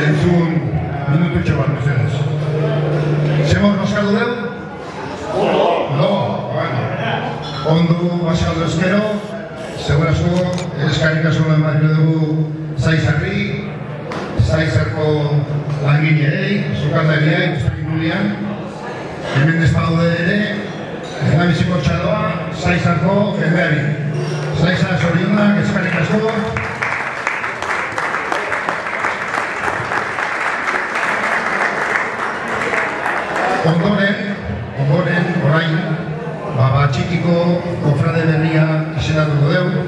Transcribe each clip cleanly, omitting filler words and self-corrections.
entzun minututxo bat mesedez. Zemor bazkaldu deu? No, bueno. Ondo bazkaldu ezkero, segurazko eskarrik asko barrio dugu Zaizarri, Zaizarko langileei, sukaldariei, guztakinulian. Hemen despaude ere, Biziko txaloa, Zaizarko jendeari. Zaizar zorionak, eskarrik asko. Ondoren, orain, Batxikiko kofrade berria izendatuko dugu.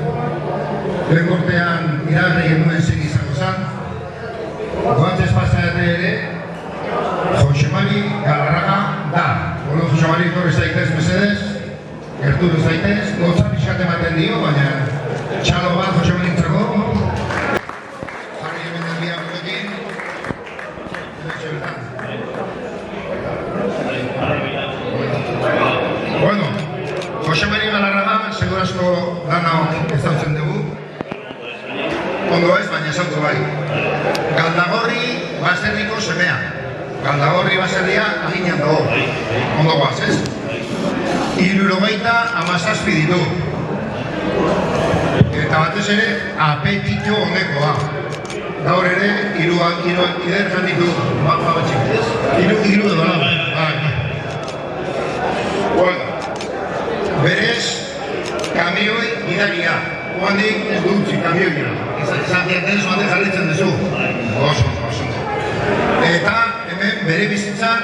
Lehen gortean iragarri genuen zegi izango zen. Goantzez pasare ere, Josemari Galarraga da. Bueno, Josemari torre zaitez mesedez, gerturu zaitez, gotza pixkat ematen dio, baina txalo bat Josemari intzako. Jarri hemen denbia gurekin. Bueno, Josemari Galarraga segurazko danok ezautzen dugu. Ondo ez, baina ezautu bai. Galdagorri baserriko semea. Galdagorri baserria aginan dago. Ondo guaz, ez? 77 ditu. Eta batez ere, apetito honekoa. Gaur ere, ider janditu batxik, ez? Hiru edo da. Bueno, berez, kamioi gidaria. Oandik ez dutzi kamioia. Izan diaten zoande jarritzen duzu. Oso. Eta hemen bere bizitzan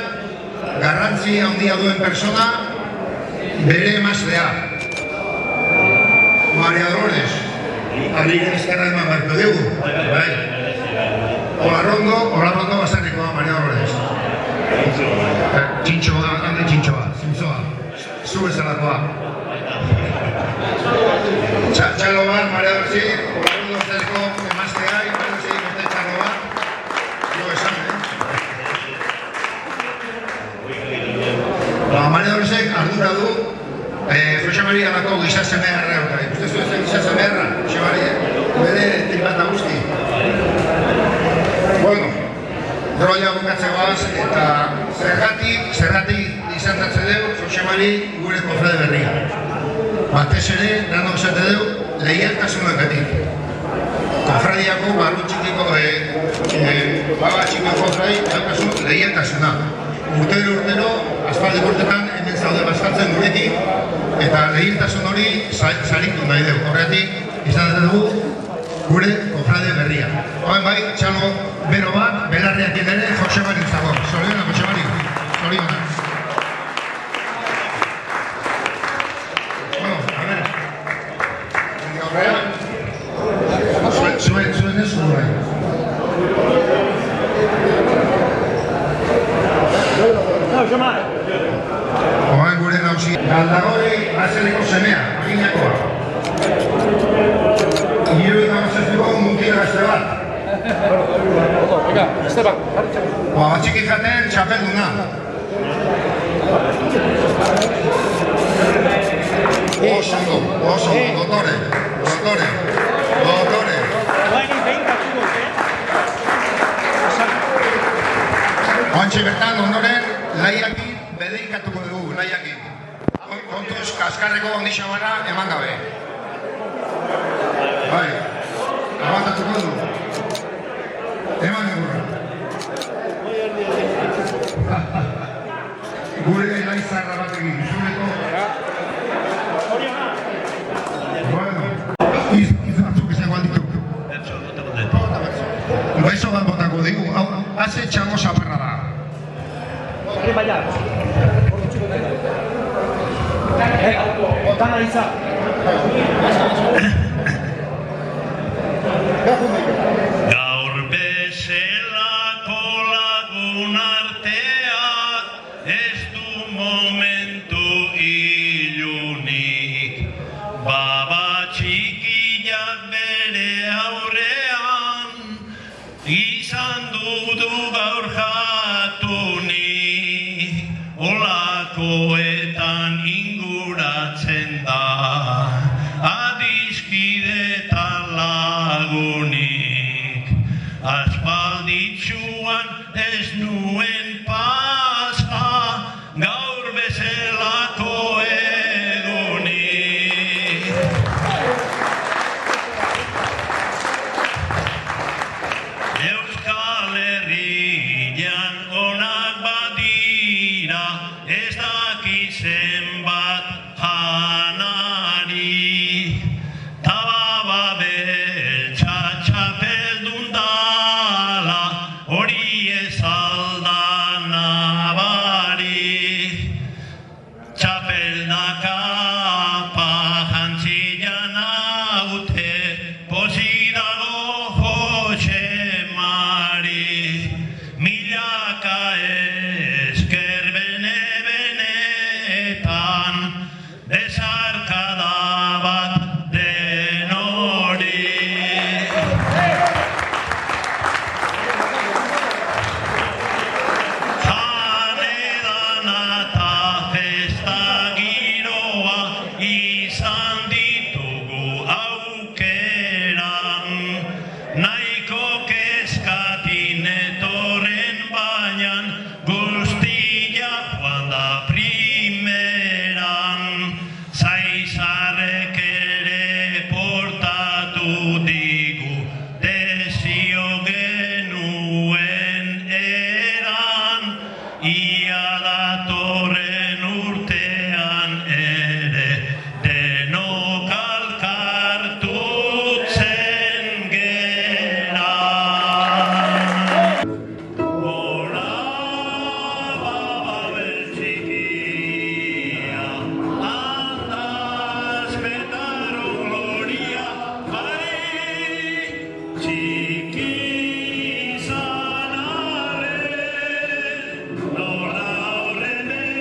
garrantzi handia duen persona bere emazlea. Maria Dolores. Arriken ezkerra eman barko dugu. Olarrondo basarrikoa Maria Dolores. Txintxoa, hande txintxoa, zintzoa. Zu bezalakoa. Txalo bat, Maria Dolores, Olarrondo basarriko emazlea, txalo bat. Maria Dolores ardura du Josemari alako gizazen beharra. Ikusten zuen gizazen beharra, Josemari, bere tripata guzti. Bueno, droia bukatzegoaz eta zergatik izan datzen dugu Josemari gure kofrade berria. Batez ere, danok esate dugu, lehialtasunegatik. Kofradiako barru txikiko, baba txiko kofrai, daukazu lehialtasuna. Urtero, aspaldi urtetan, hemen zaude bazkaltzen guretik, eta lehialtasun hori saritu nahi dugu. Horretik, izan dugu gure kofrade berria. Hoen bai, txalo bero bat, belarriak ere, Josemari zago. Zorionak, Josemari. Zorionak. Bueno, a ver. Gaurrean, zuen ez gure. Oain gure nauzi. Galdagorri baserriko semea, aginakoa. Hiru eta mazaztuko muntira gazte bat. Batxiki jaten txapelduna. Oso, dotore. Oantxe bertan, ondoren, laiakin bedeikatuko dugu, laiakin. Kontuz, kaskarreko ondixamara eman gabe. Bai, abantatuko du. Eman egurra. Gure laizarra bat egin, zureko. Bueno, izatzuk izango aldituk. Beso bat botako digu, haze txango zaparra da. Otana iza. Gaur bezalako lagun arteak ez du momentu ilunik. Baba txikiak bere aurrean izan dudu gaur jatunik. Olakoetan inguratzen da adiskide eta lagunik. Aspalditxu naute, pozik dago Jose Mari, milaka esker benetan, besarkada bat denori. Janedan eta festa giroa izan ditugu aukeran, nahiko kezkatin etorren bainan, guztia joan da primeran, Zaizarrek ere portatu digu, desio genuen eran, ia datorren urtean ere, denok alkartutzen geran. Gora babel txikia, andaz betaro gloria, bai, txiki izan arren, nola horremen,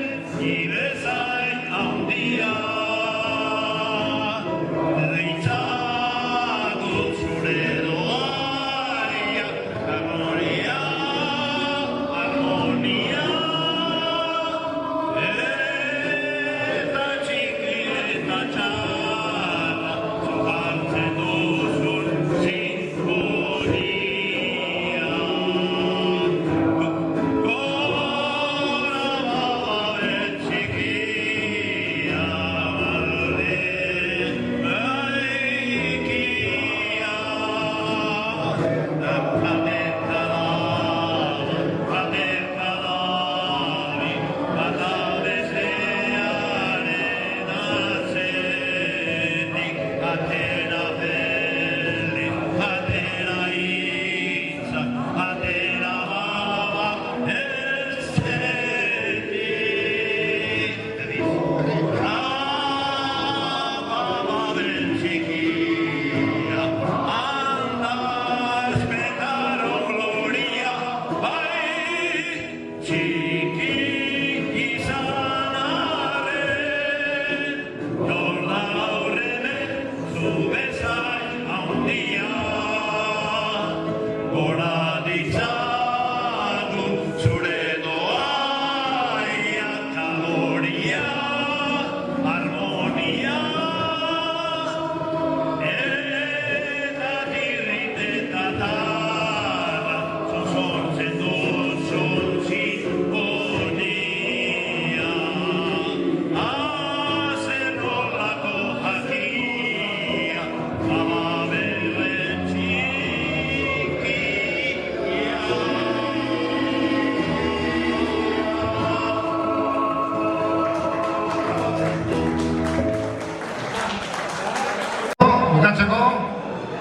ibezain handia. Deitzagut zure doaria, harmonia, harmonia, eta txiki eta txarra, zuhartzen duzun sinfonia. Gora babel txikia, Gora ditzagun zure doaia, kaloria, harmonia, eta dirrit eta tarra, zuzortzen duzun sinfonia. Zer nolako jakia, babelen txikia. Bukatzeko,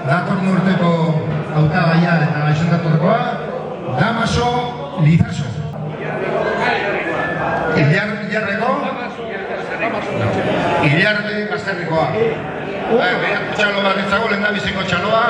datorren urteko hautagaia eta izendatukoa, Damaso Lizaso. Ilarreko? Ilarde Gazterrikoa. Berak txalo bat ditzago, lehen da biziko txaloa.